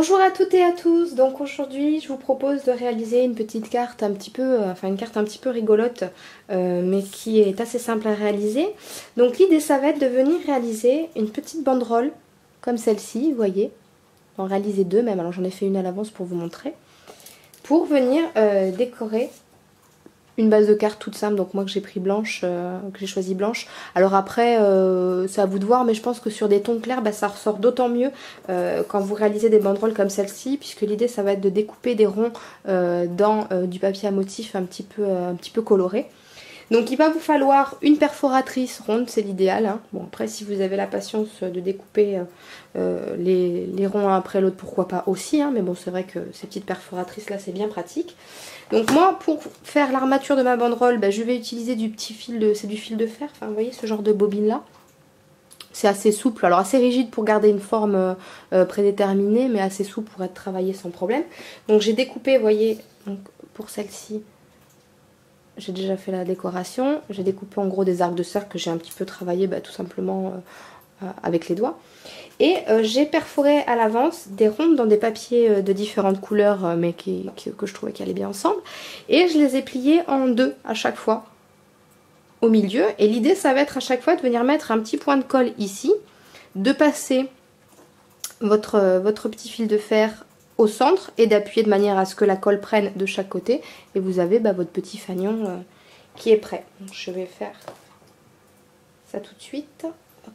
Bonjour à toutes et à tous, donc aujourd'hui je vous propose de réaliser une petite carte un petit peu, une carte un petit peu rigolote, mais qui est assez simple à réaliser. Donc l'idée ça va être de venir réaliser une petite banderole comme celle-ci, vous voyez, en réaliser deux même, alors j'en ai fait une à l'avance pour vous montrer, pour venir décorer une base de cartes toute simple, donc moi que j'ai pris blanche, que j'ai choisi blanche. Alors après, c'est à vous de voir, mais je pense que sur des tons clairs, ça ressort d'autant mieux quand vous réalisez des banderoles comme celle-ci, puisque l'idée ça va être de découper des ronds dans du papier à motif un petit peu coloré. Donc il va vous falloir une perforatrice ronde, c'est l'idéal. Hein. Bon après si vous avez la patience de découper les ronds un après l'autre, pourquoi pas aussi. Hein. Mais bon c'est vrai que ces petites perforatrices là c'est bien pratique. Donc moi pour faire l'armature de ma banderole, je vais utiliser du petit fil de, c'est du fil de fer, enfin vous voyez ce genre de bobine là. C'est assez souple, alors assez rigide pour garder une forme prédéterminée, mais assez souple pour être travaillé sans problème. Donc j'ai découpé, vous voyez, donc, pour celle-ci. J'ai déjà fait la décoration, j'ai découpé en gros des arcs de cercle que j'ai un petit peu travaillé tout simplement avec les doigts. Et j'ai perforé à l'avance des rondes dans des papiers de différentes couleurs mais que je trouvais qui allaient bien ensemble. Et je les ai pliés en deux à chaque fois au milieu. Et l'idée ça va être à chaque fois de venir mettre un petit point de colle ici, de passer votre petit fil de fer au centre et d'appuyer de manière à ce que la colle prenne de chaque côté et vous avez votre petit fanion qui est prêt. Donc, je vais faire ça tout de suite. Hop.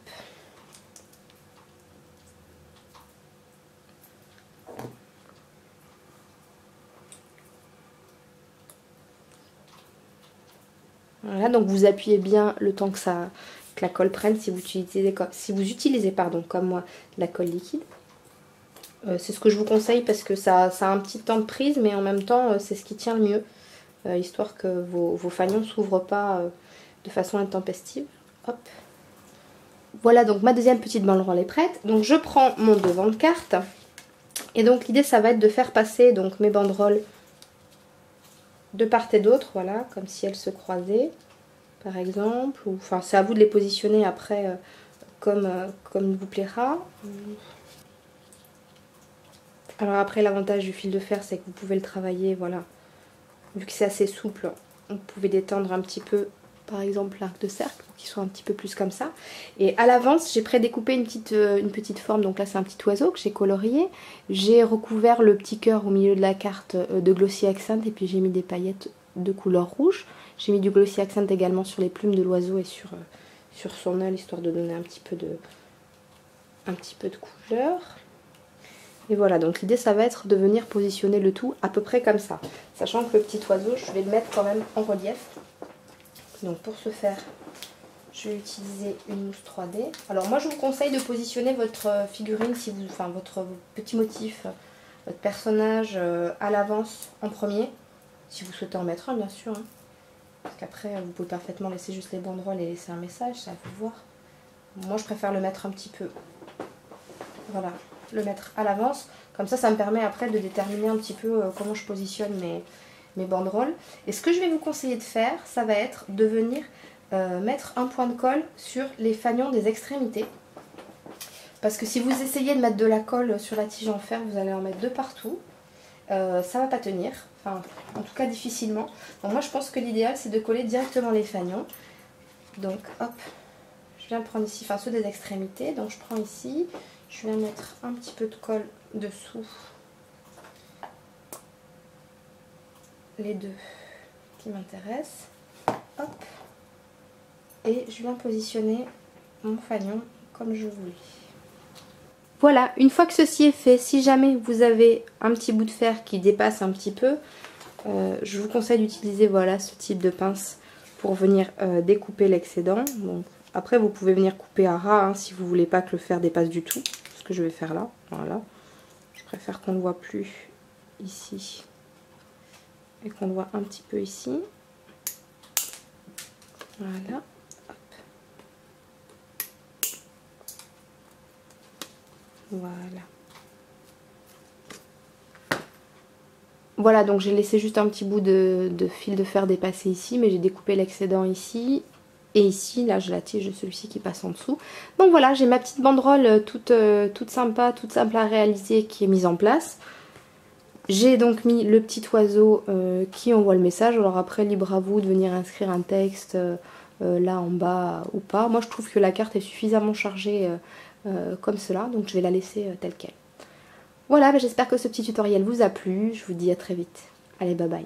Voilà, donc vous appuyez bien le temps que la colle prenne si vous utilisez, comme moi la colle liquide. C'est ce que je vous conseille parce que ça a un petit temps de prise, mais en même temps c'est ce qui tient le mieux, histoire que vos fanions ne s'ouvrent pas de façon intempestive. Hop. Voilà, donc ma deuxième petite banderole est prête. Donc je prends mon devant de carte et donc l'idée ça va être de faire passer donc mes banderoles de part et d'autre, voilà, comme si elles se croisaient par exemple, ou enfin c'est à vous de les positionner après comme il vous plaira. Alors après l'avantage du fil de fer c'est que vous pouvez le travailler, voilà, vu que c'est assez souple, vous pouvez détendre un petit peu par exemple l'arc de cercle pour qu'il soit un petit peu plus comme ça. Et à l'avance j'ai prédécoupé une petite forme, donc là c'est un petit oiseau que j'ai colorié. J'ai recouvert le petit cœur au milieu de la carte de glossy accent et puis j'ai mis des paillettes de couleur rouge. J'ai mis du glossy accent également sur les plumes de l'oiseau et sur son aile, histoire de donner un petit peu de couleur. Et voilà, donc l'idée ça va être de venir positionner le tout à peu près comme ça. Sachant que le petit oiseau, je vais le mettre quand même en relief. Donc pour ce faire, je vais utiliser une mousse 3D. Alors moi je vous conseille de positionner votre figurine, votre petit motif, votre personnage à l'avance en premier. Si vous souhaitez en mettre un bien sûr. Hein. Parce qu'après vous pouvez parfaitement laisser juste les banderoles et laisser un message, ça vous voir. Moi je préfère le mettre un petit peu. Voilà. Le mettre à l'avance, comme ça me permet après de déterminer un petit peu comment je positionne mes banderoles. Et ce que je vais vous conseiller de faire, ça va être de venir mettre un point de colle sur les fanions des extrémités, parce que si vous essayez de mettre de la colle sur la tige en fer, vous allez en mettre de partout, ça va pas tenir, enfin en tout cas difficilement. Donc moi je pense que l'idéal c'est de coller directement les fanions. Donc hop, je viens prendre ici, ceux des extrémités, donc je prends ici. Je viens mettre un petit peu de colle dessous les deux qui m'intéressent. Hop. Et je viens positionner mon fanion comme je voulais. Voilà, une fois que ceci est fait, si jamais vous avez un petit bout de fer qui dépasse un petit peu, je vous conseille d'utiliser ce type de pince pour venir découper l'excédent. Donc, après vous pouvez venir couper à ras si vous ne voulez pas que le fer dépasse du tout. Que je vais faire là, voilà. Je préfère qu'on le voit plus ici et qu'on le voit un petit peu ici. Voilà. Hop. Voilà. Voilà, donc j'ai laissé juste un petit bout de fil de fer dépasser ici, mais j'ai découpé l'excédent ici. Et ici, là, j'ai la tige de celui-ci qui passe en dessous. Donc voilà, j'ai ma petite banderole toute sympa, toute simple à réaliser qui est mise en place. J'ai donc mis le petit oiseau qui envoie le message. Alors après, libre à vous de venir inscrire un texte là en bas ou pas. Moi, je trouve que la carte est suffisamment chargée comme cela, donc je vais la laisser telle quelle. Voilà, j'espère que ce petit tutoriel vous a plu. Je vous dis à très vite. Allez, bye bye.